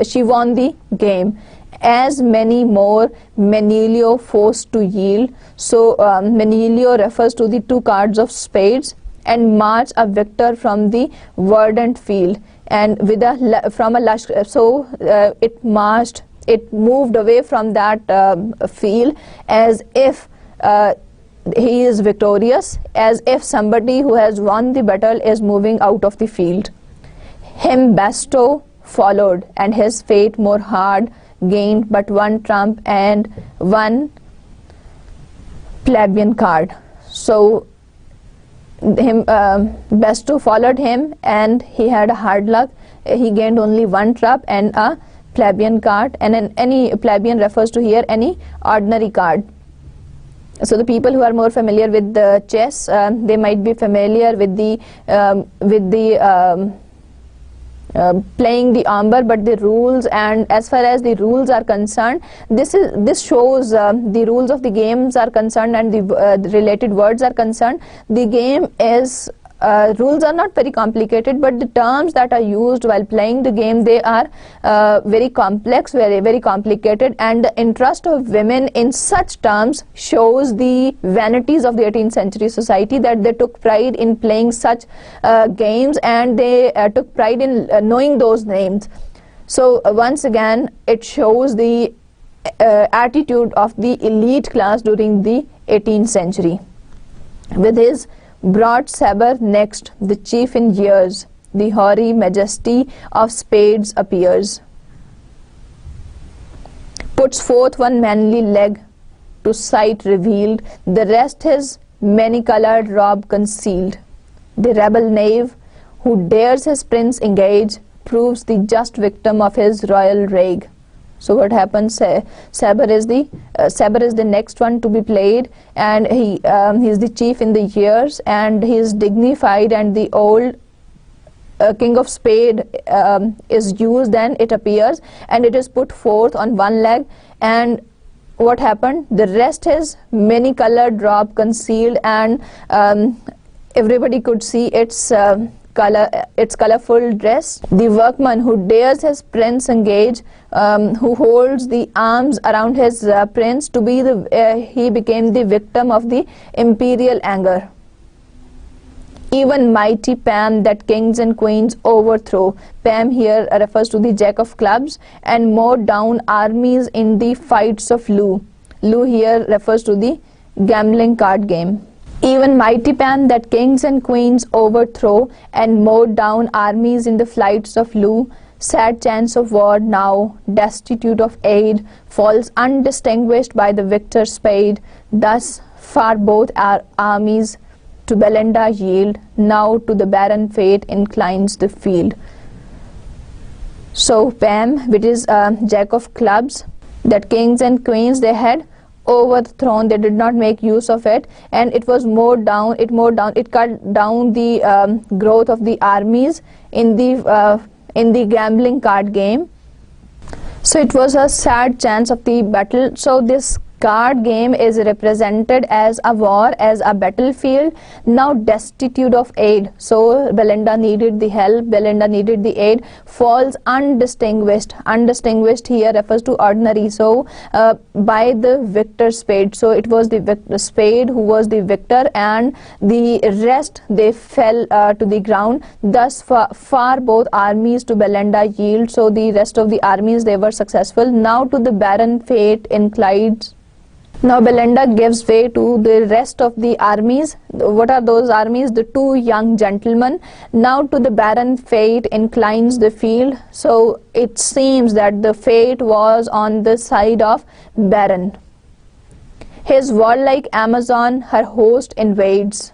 She won the game. As many more Manilio forced to yield. So Manilio refers to the 2 cards of spades, and march a victor from the verdant field, and with from a lush. So it moved away from that field as if he is victorious, as if somebody who has won the battle is moving out of the field. Him Basto followed, and his fate more hard, gained but 1 trump and 1 plebeian card. So Basto followed him, and he had a hard luck. He gained only 1 trump and a plebeian card, and any plebeian refers to here any ordinary card. So the people who are more familiar with the chess, they might be familiar with the playing the umber, but the rules, and as far as the rules are concerned, this shows the rules of the games are concerned, and the related words are concerned. The game is rules are not very complicated, but the terms that are used while playing the game, they are very complex, very complicated, and the interest of women in such terms shows the vanities of the 18th century society, that they took pride in playing such games, and they took pride in knowing those names. So once again, it shows the attitude of the elite class during the 18th century. With his broad sabre next, the chief in years, the hoary majesty of spades appears. Puts forth 1 manly leg, to sight revealed, the rest his many-coloured robe concealed. The rebel knave, who dares his prince engage, proves the just victim of his royal rage. So what happens? Sabre is the next one to be played, and he is the chief in the years, and he is dignified, and the old king of spade is used. Then it appears, and it is put forth on 1 leg, and what happened? The rest is many-coloured robe concealed, and everybody could see its its colorful dress. The workman who dares his prince engage, who holds the arms around his prince to be he became the victim of the imperial anger. Even mighty Pam that kings and queens overthrow. Pam here refers to the jack of clubs, and mowed down armies in the fights of Loo. Loo here refers to the gambling card game. Even mighty Pam that kings and queens overthrow, and mowed down armies in the flights of Loo. Sad chance of war now, destitute of aid, falls undistinguished by the victor's spade. Thus far both our armies to Belinda yield, now to the barren fate inclines the field. So Pam, which is jack of clubs, that kings and queens they had overthrown, they did not make use of it, and it was mowed down. It cut down the growth of the armies in the gambling card game. So it was a sad chance of the battle. So this card game is represented as a war, as a battlefield, now destitute of aid. So Belinda needed the help, Belinda needed the aid, falls undistinguished. Undistinguished here refers to ordinary, so by the victor's spade. So it was the spade who was the victor, and the rest they fell to the ground. Thus far both armies to Belinda yield. So the rest of the armies they were successful. Now to the barren fate inclines. Now Belinda gives way to the rest of the armies. What are those armies? The two young gentlemen. Now to the barren fate inclines the field. So it seems that the fate was on the side of Baron. His warlike Amazon her host invades,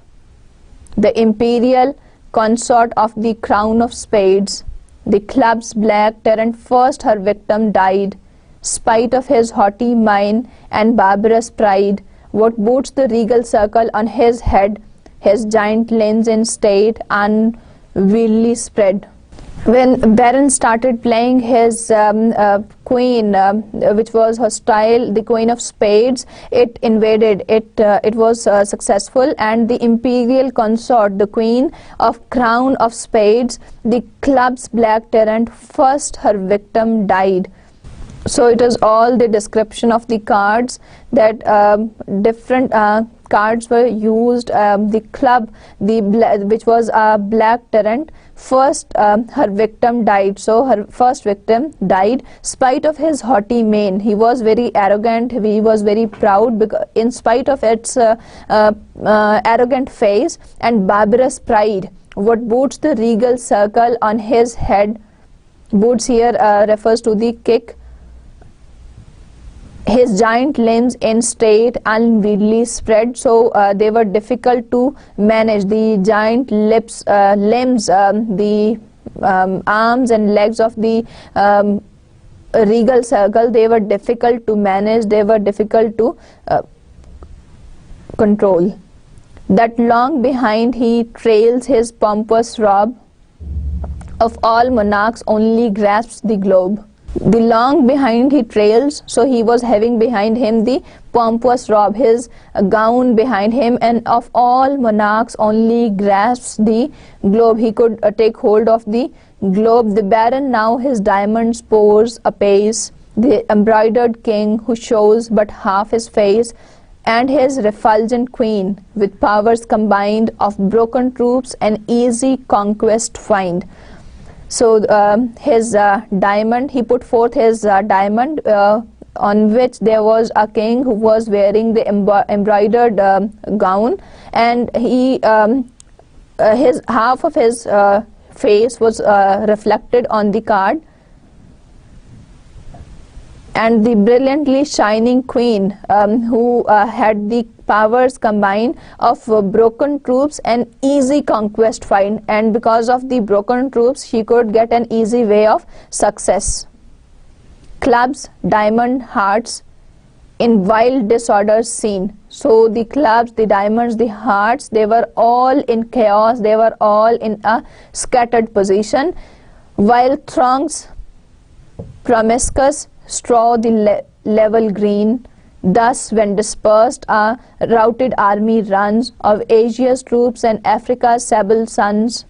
the imperial consort of the crown of spades. The club's black tyrant first her victim died, spite of his haughty mien and barbarous pride. What boots the regal circle on his head, his giant limbs in state unwieldy spread. When Baron started playing his queen, which was hostile, the queen of spades, it invaded. It was successful, and the imperial consort, the queen of crown of spades, the club's black tyrant, first her victim died. So it is all the description of the cards, that different cards were used. The club, which was a black tyrant, first her victim died. So her first victim died, spite of his haughty mien. He was very arrogant, he was very proud, because in spite of its arrogant face and barbarous pride. What boots the regal circle on his head? Boots here refers to the kick. His giant limbs in state unwieldy spread. So they were difficult to manage. The giant limbs, the arms and legs of the regal circle, they were difficult to manage, they were difficult to control. That long behind he trails his pompous robe, of all monarchs only grasps the globe. The long behind he trails, so he was having behind him the pompous robe, his gown behind him, and of all monarchs only grasps the globe. He could take hold of the globe. The Baron now his diamonds pours apace, the embroidered king who shows but half his face, and his refulgent queen, with powers combined of broken troops and easy conquest find. So his diamond, he put forth his diamond, on which there was a king who was wearing the embroidered gown, and he his half of his face was reflected on the card, and the brilliantly shining queen, who had the powers combined of broken troops and easy conquest find, and because of the broken troops she could get an easy way of success. Clubs, diamond, hearts in wild disorder seen. So the clubs, the diamonds, the hearts, they were all in chaos, they were all in a scattered position, while throngs promiscuous straw the level green. Thus when dispersed a routed army runs, of Asia's troops and Africa's sable sons.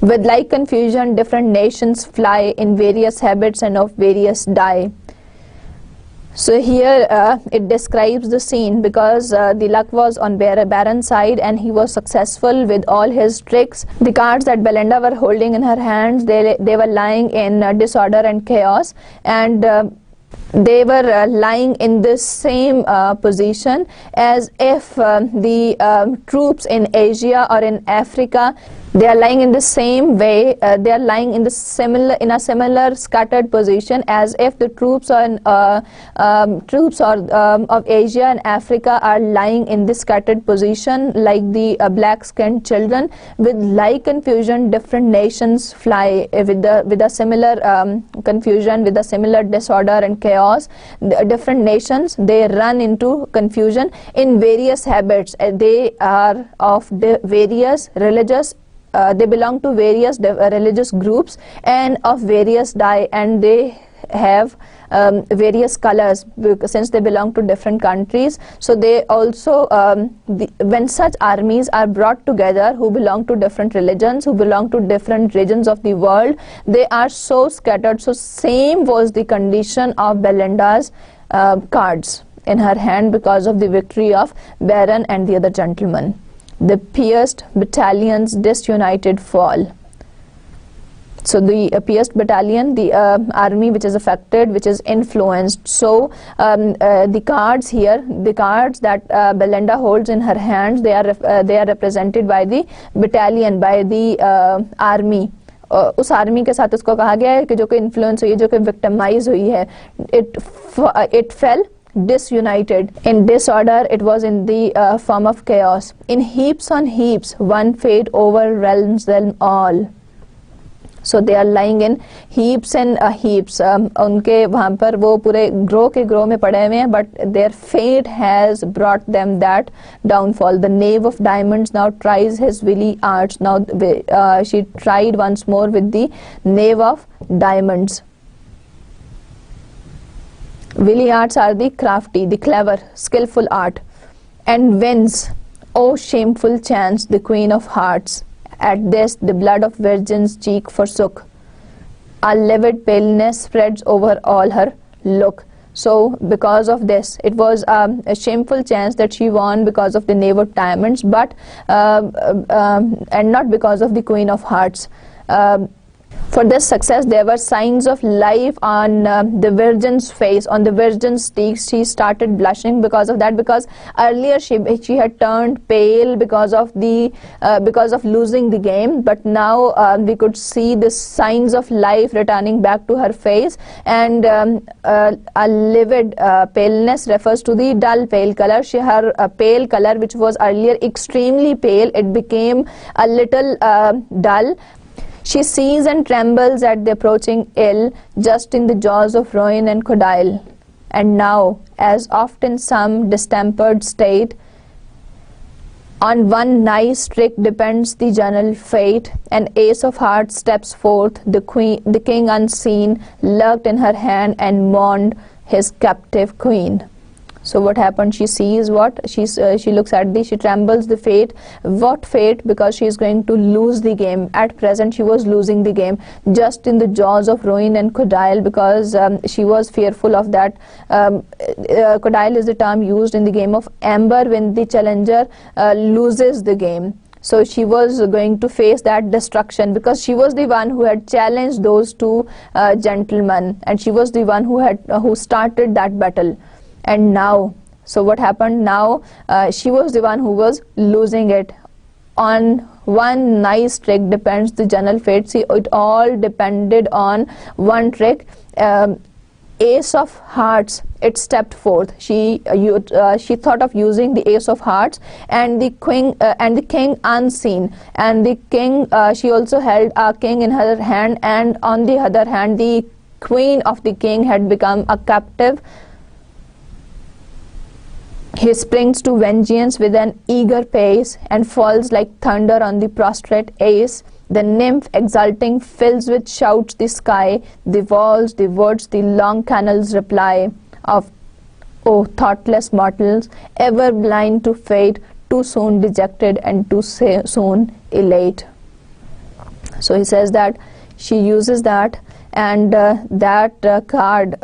With like confusion, different nations fly in various habits and of various dye. So here it describes the scene, because the luck was on Baron's side and he was successful with all his tricks. The cards that Belinda were holding in her hands, they were lying in disorder and chaos, and they were lying in the same position as if the troops in Asia or in Africa, they are lying in the same way, they are lying in a similar scattered position as if the troops of Asia and Africa are lying in this scattered position like the black-skinned children. With like confusion, different nations fly with a similar confusion, with a similar disorder and chaos. Different nations, they run into confusion in various habits. They are of various religious they belong to various religious groups and of various dye, and they have various colors since they belong to different countries. So they also, when such armies are brought together who belong to different religions, who belong to different regions of the world, they are so scattered. So same was the condition of Belinda's cards in her hand because of the victory of Baron and the other gentleman. The pierced battalions disunited fall. So the pierced battalion, the army which is affected, which is influenced. So the cards here, the cards that Belinda holds in her hands, they are represented by the battalion, by the army. उस army के साथ उसको कहा गया है कि जो कि इन्फ्लुएंस हुई है, जो कि विक्टिमाइज हुई है. It fell disunited. In disorder, it was in the form of chaos. In heaps on heaps, one fate overwhelms them all. So they are lying in heaps and heaps. उनके वहाँ पर वो पूरे ग्रो के grow में पड़े हुए हैं, but their fate has brought them that downfall. The knave of diamonds now tries his wily arts. Now she tried once more with the knave of diamonds. Wily arts are the crafty, the clever, skillful art, and wins, oh shameful chance, the queen of hearts. At this the blood of virgin's cheek forsook. A livid paleness spreads over all her look. So because of this, it was a shameful chance that she won because of the knave of diamonds, but and not because of the queen of hearts. For this success, there were signs of life on the virgin's face, on the virgin's cheeks. She started blushing because of that, because earlier she had turned pale because of losing the game. But now we could see the signs of life returning back to her face, and a livid paleness refers to the dull pale color. Her pale color, which was earlier extremely pale, it became a little dull. She sees and trembles at the approaching ill, just in the jaws of ruin and crocodile. And now, as oft in some distempered state, on one nice trick depends the general fate. An ace of hearts steps forth, the king unseen, lurked in her hand and mourned his captive queen. So what happened? She sees what? She looks at she trembles the fate. What fate? Because she is going to lose the game. At present, she was losing the game, just in the jaws of ruin and crocodile, because she was fearful of that. Crocodile is the term used in the game of amber when the challenger loses the game. So she was going to face that destruction, because she was the one who had challenged those two gentlemen, and she was the one who started that battle. And now, so what happened now? She was the one who was losing it. On one nice trick depends the general fate. See, it all depended on one trick. Ace of hearts, it stepped forth. She thought of using the ace of hearts, and the king unseen, and the king, she also held a king in her hand, and on the other hand the queen of the king had become a captive. He springs to vengeance with an eager pace and falls like thunder on the prostrate ace. The nymph exulting fills with shouts the sky, the walls, the woods, the long canals reply of, oh thoughtless mortals, ever blind to fate, too soon dejected and too soon elate. So he says that she uses that, and that card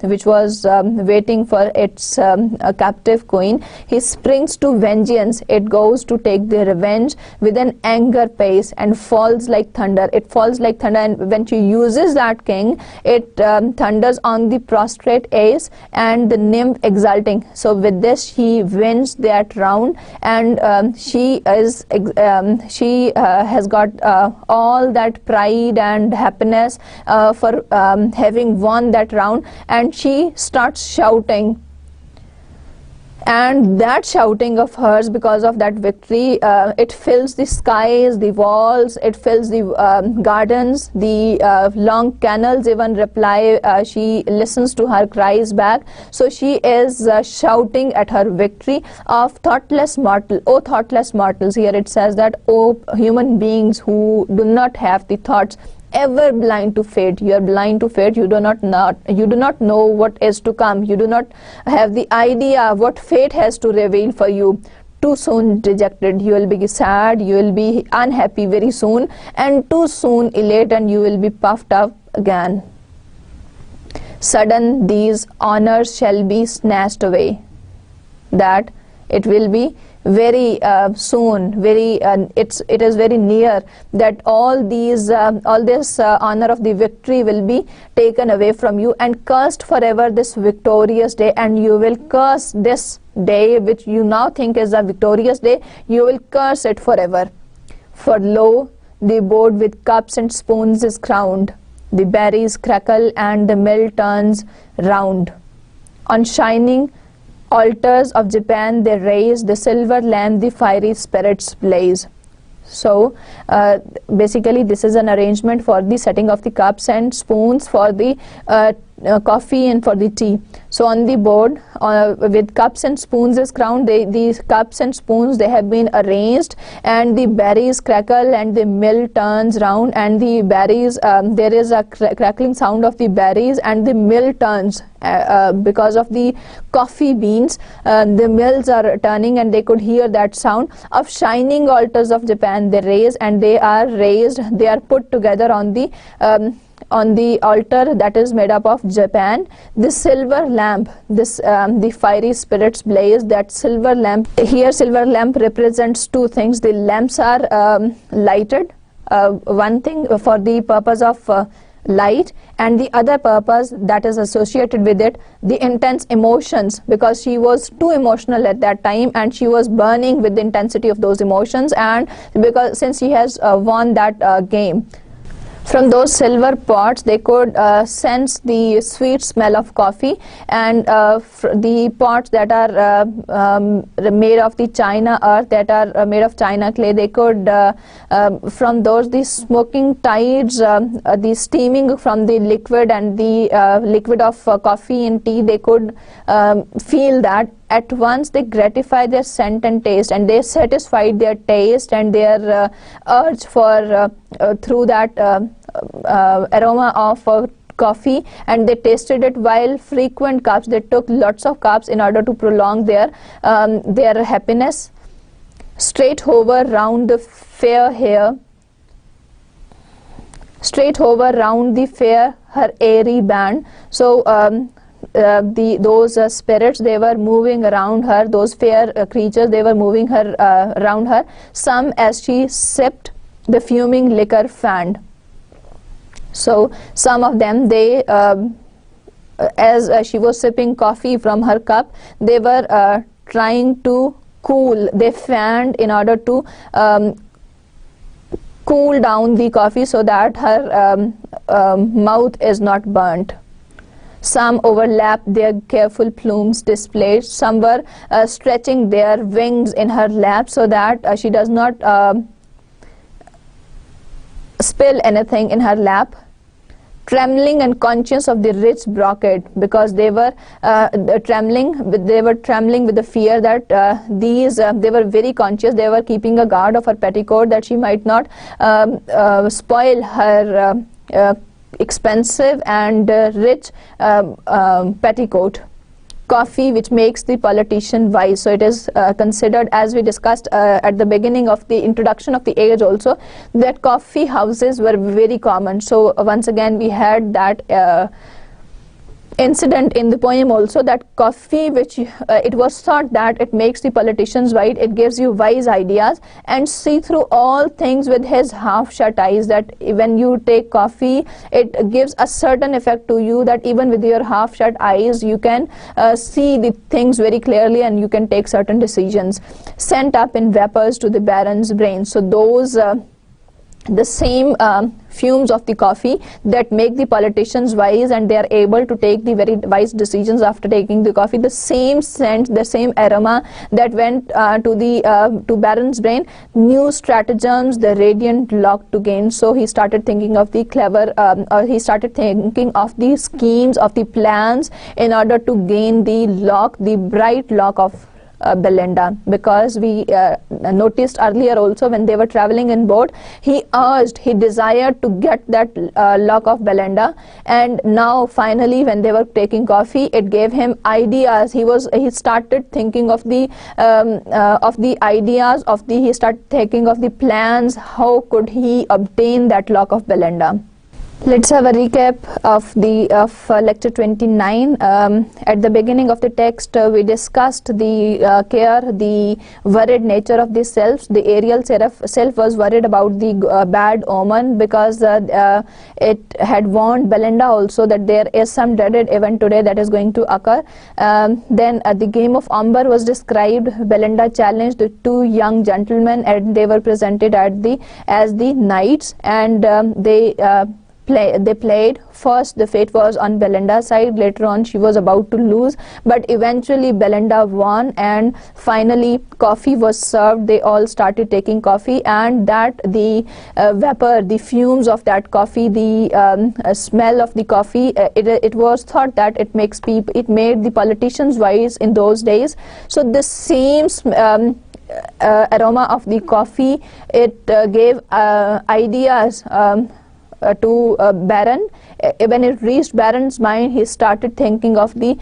which was waiting for its a captive queen, he springs to vengeance. It goes to take the revenge with an anger pace and falls like thunder. It falls like thunder, and when she uses that king, it thunders on the prostrate ace and the nymph exulting. So with this she wins that round, and she has got all that pride and happiness for having won that round, and she starts shouting. And that shouting of hers, because of that victory, it fills the skies, the walls, it fills the gardens, the long canals even reply. She listens to her cries back. So she is shouting at her victory of thoughtless mortal. Oh, thoughtless mortals. Here it says that, oh, human beings who do not have the thoughts, ever blind to fate. You are blind to fate. You do not know what is to come. You do not have the idea what fate has to reveal for you. Too soon dejected, you will be sad, you will be unhappy very soon, and too soon elate, and you will be puffed up again. Sudden these honors shall be snatched away. That it will be very soon, very it is very near that all this honor of the victory will be taken away from you, and cursed forever this victorious day. And you will curse this day which you now think is a victorious day, you will curse it forever. For lo, the board with cups and spoons is crowned, the berries crackle and the mill turns round. On shining altars of Japan they raise, the silver lamp the fiery spirits blaze. So basically this is an arrangement for the setting of the cups and spoons for the coffee and for the tea. So on the board with cups and spoons is crowned, these cups and spoons, they have been arranged, and the berries crackle and the mill turns round, and the berries there is a crackling sound of the berries, and the mill turns because of the coffee beans. The mills are turning, and they could hear that sound. Of shining altars of Japan they raise, and they are raised, they are put together on the altar that is made up of Japan. The silver lamp, this the fiery spirits blaze. That silver lamp, here silver lamp represents two things. The lamps are lighted, one thing for the purpose of light, and the other purpose that is associated with it, the intense emotions, because she was too emotional at that time, and she was burning with the intensity of those emotions, and because since she has won that game. From those silver pots they could sense the sweet smell of coffee, and the pots that are made of the china earth, that are made of china clay, they could from those the smoking tides, the steaming from the liquid and the liquid of coffee and tea, they could feel that. At once they gratify their scent and taste, and they satisfied their taste and their urge for through that aroma of coffee, and they tasted it while frequent cups. They took lots of cups in order to prolong their happiness. Straight hover round the fair hair, straight hover round the fair her airy band. So those spirits, they were moving around her, those fair creatures, they were moving her around her. Some as she sipped the fuming liquor fanned. So some of them, they as she was sipping coffee from her cup, they were trying to cool, they fanned in order to cool down the coffee so that her mouth is not burnt. Some overlapped their careful plumes displayed. Some were stretching their wings in her lap so that she does not spill anything in her lap. Trembling and conscious of the rich brocade, because they were trembling with the fear that they were very conscious, they were keeping a guard of her petticoat that she might not spoil her expensive and rich petticoat. coffee which makes the politician wise. So it is considered, as we discussed at the beginning of the introduction of the age also, that coffee houses were very common. So once again we had that incident in the poem also, that coffee which it was thought that it makes the politicians wise, it gives you wise ideas and see through all things with his half shut eyes, that when you take coffee it gives a certain effect to you, that even with your half shut eyes you can see the things very clearly and you can take certain decisions. Sent up in vapors to the baron's brain. So those the same fumes of the coffee that make the politicians wise and they are able to take the very wise decisions after taking the coffee, the same scent, the same aroma that went to Baron's brain, new stratagems the radiant lock to gain. So he started thinking of the clever he started thinking of the schemes, of the plans in order to gain the lock, the bright lock of Belinda, because we noticed earlier also when they were traveling in boat, he desired to get that lock of Belinda, and now finally when they were taking coffee it gave him ideas. He started thinking of the ideas of the, he started thinking of the plans, how could he obtain that lock of Belinda. Let's have a recap of the lecture 29. At the beginning of the text, we discussed the care, the worried nature of the selves. The Ariel self was worried about the bad omen, because it had warned Belinda also that there is some dreaded event today that is going to occur. Then the game of Umber was described. Belinda challenged the two young gentlemen and they were presented as the knights, and they played. First the fate was on Belinda's side, later on she was about to lose, but eventually Belinda won, and finally coffee was served. They all started taking coffee, and that the vapor, the fumes of that coffee, the smell of the coffee, it was thought that it made the politicians wise in those days. So the same aroma of the coffee, it gave ideas to Baron. When it reached Baron's mind, he started thinking of the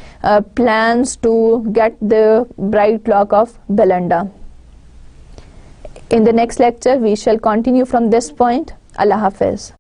plans to get the bright lock of Belinda. In the next lecture we shall continue from this point. Allah Hafiz.